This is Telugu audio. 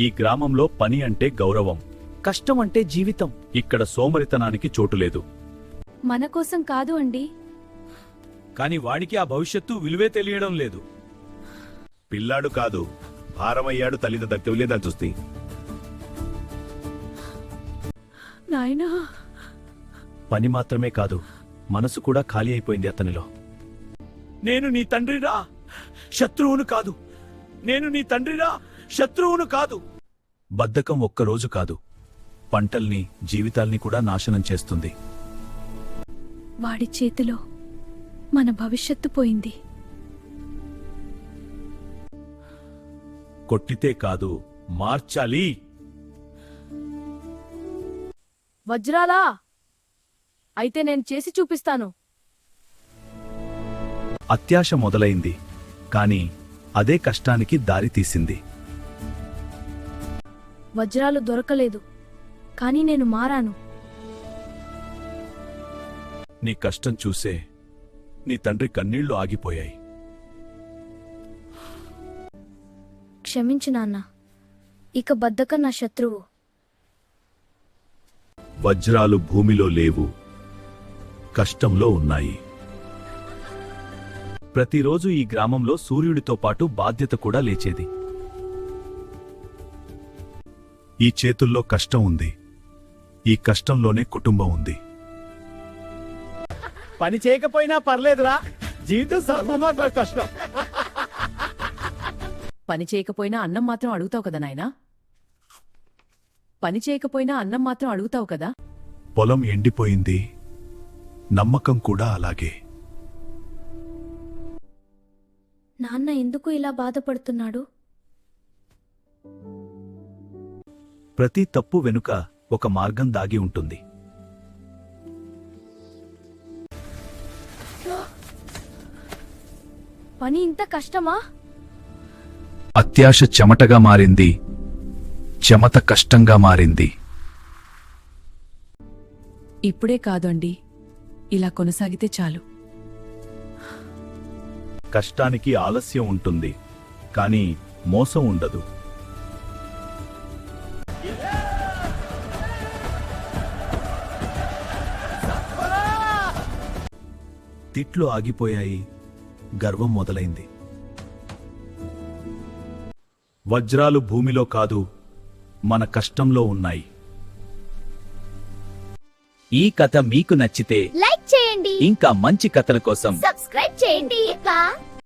ఈ గ్రామంలో పని అంటే గౌరవం, కష్టం అంటే జీవితం. ఇక్కడ సోమరితనానికి చోటులేదు. మన కోసం కాదు అండి. కాని వాడికి ఆ భవిష్యత్తు విలువే తెలియడం లేదు. పిల్లాడు కాదు, భారమయ్యాడు. తల్లిద దక్కలేదా చూస్తే నాయనా, పని మాత్రమే కాదు, మనసు కూడా ఖాళీ అయిపోయింది అతనిలో. నేను నీ తండ్రిరా, శత్రువును కాదు. నేను నీ తండ్రిరా, శత్రువును కాదు. బద్ధకం ఒక్కరోజు కాదు, పంటల్ని, జీవితాల్ని కూడా నాశనం చేస్తుంది. వాడి చేతిలో మన భవిష్యత్తు పోయింది. కొట్టితే కాదు, మార్చాలి. వజ్రాలా? అయితే నేను చేసి చూపిస్తాను. అత్యాశ మొదలైంది, కాని అదే కష్టానికి దారి తీసింది. వజ్రాలు దొరకలేదు, కానీ నేను మారాను. నీ కష్టం చూసే నీ తండ్రి కన్నీళ్లు ఆగిపోయాయి. క్షమించు నాన్న, ఇక బద్ధకం నా శత్రువు. వజ్రాలు భూమిలో లేవు, కష్టంలో ఉన్నాయి. ప్రతిరోజు ఈ గ్రామంలో సూర్యుడితో పాటు బాధ్యత కూడా లేచేది. ఈ చేతుల్లో కష్టం ఉంది, ఈ కష్టంలోనే కుటుంబం ఉంది. పని చేయకపోయినా పర్లేదురా, జీవితం సర్వమాత్ర కష్టం. పని చేయకపోయినా అన్నం మాత్రం అడుగుతావు కదా నాయనా? పని చేయకపోయినా అన్నం మాత్రం అడుగుతావు కదా? పొలం ఎండిపోయింది, నమ్మకం కూడా అలాగే. నాన్న ఎందుకు ఇలా బాధపడుతున్నాడు? ప్రతి తప్పు వెనుక ఒక మార్గం దాగి ఉంటుంది. పని ఇంత కష్టమా? అత్యాశ చెమటగా మారింది, చెమట కష్టంగా మారింది. ఇప్పుడే కాదండి, ఇలా కొనసాగితే చాలు. కష్టానికి ఆలస్యం ఉంటుంది, కానీ మోసం ఉండదు. తిట్లు ఆగిపోయాయి, గర్వం మొదలైంది. వజ్రాలు భూమిలో కాదు, మన కష్టంలో ఉన్నాయి. ఈ కథ మీకు నచ్చితే లైక్ చేయండి, ఇంకా మంచి కథల కోసం సబ్స్క్రైబ్ చేయండి.